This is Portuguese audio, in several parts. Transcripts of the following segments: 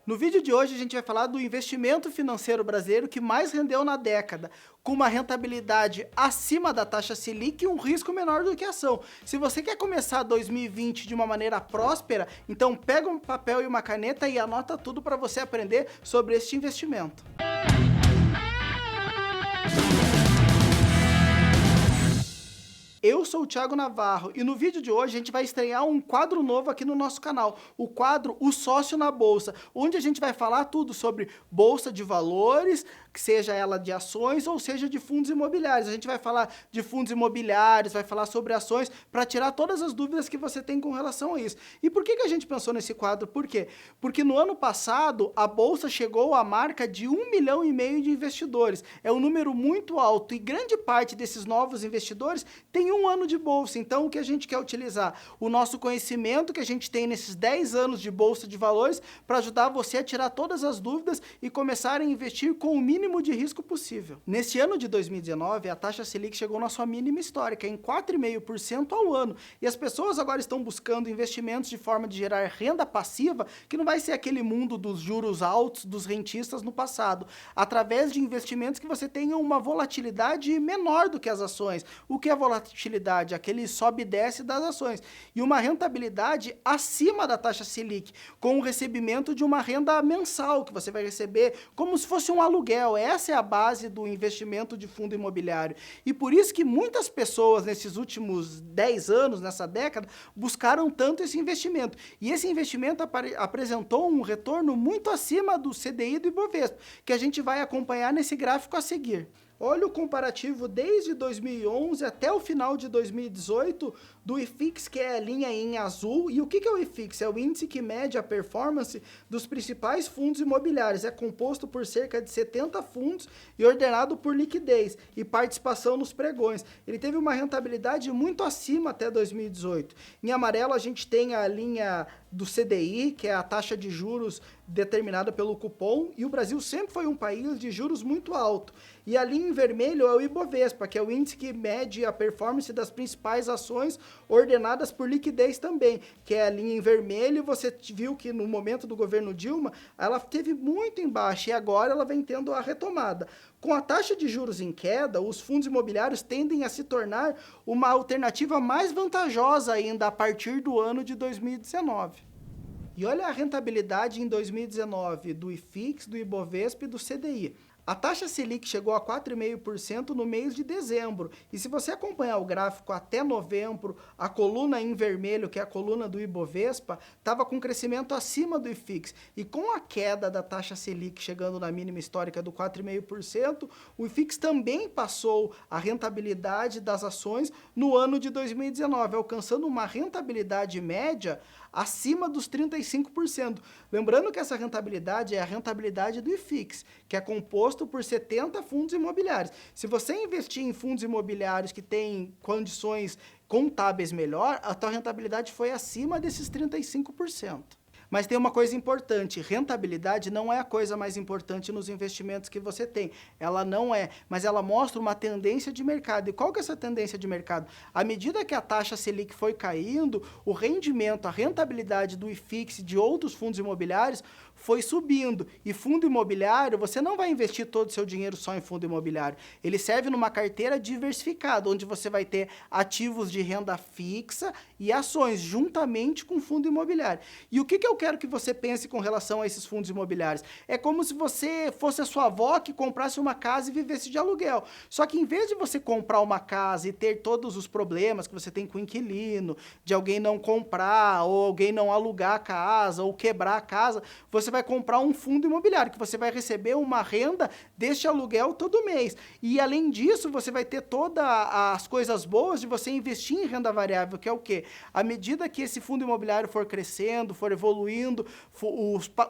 No vídeo de hoje a gente vai falar do investimento financeiro brasileiro que mais rendeu na década, com uma rentabilidade acima da taxa Selic e um risco menor do que a ação. Se você quer começar 2020 de uma maneira próspera, então pega um papel e uma caneta e anota tudo para você aprender sobre este investimento. Eu sou o Thiago Navarro e no vídeo de hoje a gente vai estrear um quadro novo aqui no nosso canal, o quadro O Sócio na Bolsa, onde a gente vai falar tudo sobre bolsa de valores, que seja ela de ações ou seja de fundos imobiliários. A gente vai falar de fundos imobiliários, vai falar sobre ações, para tirar todas as dúvidas que você tem com relação a isso. E por que a gente pensou nesse quadro? Por quê? Porque no ano passado a Bolsa chegou à marca de 1,5 milhão de investidores. É um número muito alto e grande parte desses novos investidores tem um ano de bolsa. Então o que a gente quer utilizar? O nosso conhecimento que a gente tem nesses 10 anos de bolsa de valores para ajudar você a tirar todas as dúvidas e começar a investir com o mínimo de risco possível. Nesse ano de 2019, a taxa Selic chegou na sua mínima histórica, em 4,5% ao ano. E as pessoas agora estão buscando investimentos de forma de gerar renda passiva, que não vai ser aquele mundo dos juros altos dos rentistas no passado, através de investimentos que você tenha uma volatilidade menor do que as ações. O que é volatilidade? Aquele sobe e desce das ações. E uma rentabilidade acima da taxa Selic, com o recebimento de uma renda mensal, que você vai receber como se fosse um aluguel. Essa é a base do investimento de fundo imobiliário. E por isso que muitas pessoas, nesses últimos 10 anos, nessa década, buscaram tanto esse investimento. E esse investimento apresentou um retorno muito acima do CDI e do Ibovespa, que a gente vai acompanhar nesse gráfico a seguir. Olha o comparativo desde 2011 até o final de 2018 do IFIX, que é a linha em azul. E o que é o IFIX? É o índice que mede a performance dos principais fundos imobiliários. É composto por cerca de 70 fundos e ordenado por liquidez e participação nos pregões. Ele teve uma rentabilidade muito acima até 2018. Em amarelo a gente tem a linha do CDI, que é a taxa de juros determinada pelo cupom, e o Brasil sempre foi um país de juros muito alto. E a linha em vermelho é o Ibovespa, que é o índice que mede a performance das principais ações ordenadas por liquidez também, que é a linha em vermelho. Você viu que no momento do governo Dilma, ela teve muito embaixo e agora ela vem tendo a retomada. Com a taxa de juros em queda, os fundos imobiliários tendem a se tornar uma alternativa mais vantajosa ainda a partir do ano de 2019. E olha a rentabilidade em 2019 do IFIX, do Ibovespa e do CDI. A taxa Selic chegou a 4,5% no mês de dezembro. E se você acompanhar o gráfico até novembro, a coluna em vermelho, que é a coluna do Ibovespa, estava com crescimento acima do IFIX. E com a queda da taxa Selic chegando na mínima histórica do 4,5%, o IFIX também passou a rentabilidade das ações no ano de 2019, alcançando uma rentabilidade média acima dos 35%. Lembrando que essa rentabilidade é a rentabilidade do IFIX, que é composto por 70 fundos imobiliários. Se você investir em fundos imobiliários que têm condições contábeis melhor, a tua rentabilidade foi acima desses 35%. Mas tem uma coisa importante, rentabilidade não é a coisa mais importante nos investimentos que você tem. Ela não é, mas ela mostra uma tendência de mercado. E qual que é essa tendência de mercado? À medida que a taxa Selic foi caindo, o rendimento, a rentabilidade do IFIX e de outros fundos imobiliários foi subindo. E fundo imobiliário, você não vai investir todo o seu dinheiro só em fundo imobiliário. Ele serve numa carteira diversificada, onde você vai ter ativos de renda fixa e ações, juntamente com fundo imobiliário. E o que eu quero que você pense com relação a esses fundos imobiliários? É como se você fosse a sua avó que comprasse uma casa e vivesse de aluguel. Só que em vez de você comprar uma casa e ter todos os problemas que você tem com o inquilino, de alguém não comprar, ou alguém não alugar a casa, ou quebrar a casa, você vai comprar um fundo imobiliário, que você vai receber uma renda deste aluguel todo mês. E além disso, você vai ter todas as coisas boas de você investir em renda variável, que é o quê? À medida que esse fundo imobiliário for crescendo, for evoluindo,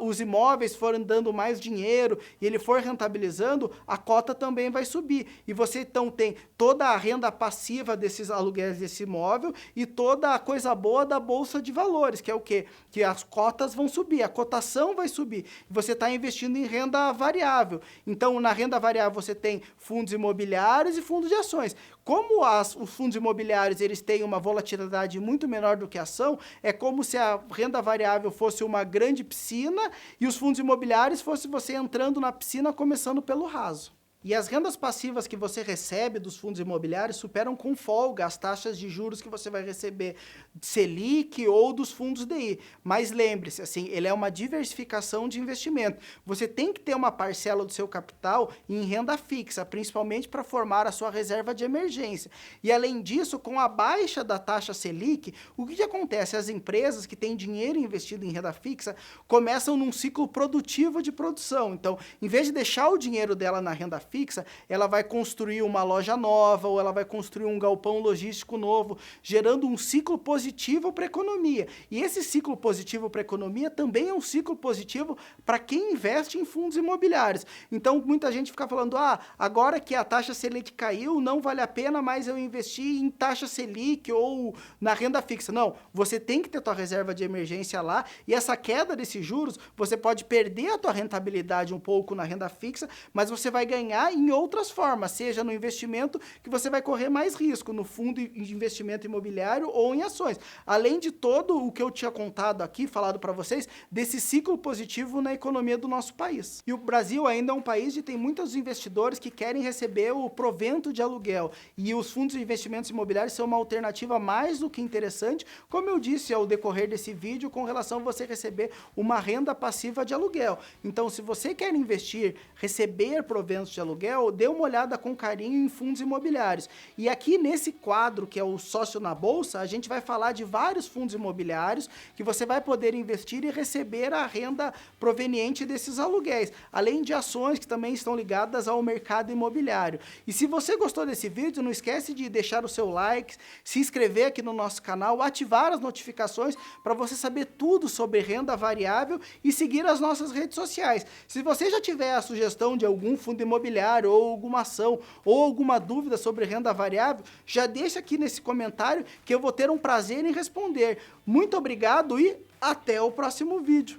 os imóveis forem dando mais dinheiro e ele for rentabilizando, a cota também vai subir. E você então tem toda a renda passiva desses aluguéis desse imóvel e toda a coisa boa da bolsa de valores, que é o quê? Que as cotas vão subir, a cotação vai subir. Você está investindo em renda variável. Então, na renda variável você tem fundos imobiliários e fundos de ações. Como os fundos imobiliários eles têm uma volatilidade muito menor do que a ação, é como se a renda variável fosse uma grande piscina e os fundos imobiliários fosse você entrando na piscina começando pelo raso. E as rendas passivas que você recebe dos fundos imobiliários superam com folga as taxas de juros que você vai receber Selic ou dos fundos DI. Mas lembre-se, assim, ele é uma diversificação de investimento. Você tem que ter uma parcela do seu capital em renda fixa, principalmente para formar a sua reserva de emergência. E além disso, com a baixa da taxa Selic, o que acontece? As empresas que têm dinheiro investido em renda fixa começam num ciclo produtivo de produção. Então, em vez de deixar o dinheiro dela na renda fixa, ela vai construir uma loja nova ou ela vai construir um galpão logístico novo, gerando um ciclo positivo para a economia. E esse ciclo positivo para a economia também é um ciclo positivo para quem investe em fundos imobiliários. Então, muita gente fica falando, agora que a taxa Selic caiu, não vale a pena mais eu investir em taxa Selic ou na renda fixa. Não, você tem que ter tua reserva de emergência lá e essa queda desses juros, você pode perder a tua rentabilidade um pouco na renda fixa, mas você vai ganhar em outras formas, seja no investimento que você vai correr mais risco, no fundo de investimento imobiliário ou em ações. Além de todo o que eu tinha contado aqui, falado para vocês, desse ciclo positivo na economia do nosso país. E o Brasil ainda é um país que tem muitos investidores que querem receber o provento de aluguel. E os fundos de investimentos imobiliários são uma alternativa mais do que interessante, como eu disse ao decorrer desse vídeo, com relação a você receber uma renda passiva de aluguel. Então, se você quer investir, receber proventos de aluguel, dê uma olhada com carinho em fundos imobiliários. E aqui nesse quadro, que é o Sócio na Bolsa, a gente vai falar de vários fundos imobiliários que você vai poder investir e receber a renda proveniente desses aluguéis, além de ações que também estão ligadas ao mercado imobiliário. E se você gostou desse vídeo, não esquece de deixar o seu like, se inscrever aqui no nosso canal, ativar as notificações para você saber tudo sobre renda variável e seguir as nossas redes sociais. Se você já tiver a sugestão de algum fundo imobiliário ou alguma ação ou alguma dúvida sobre renda variável, já deixa aqui nesse comentário que eu vou ter um prazer em responder. Muito obrigado e até o próximo vídeo.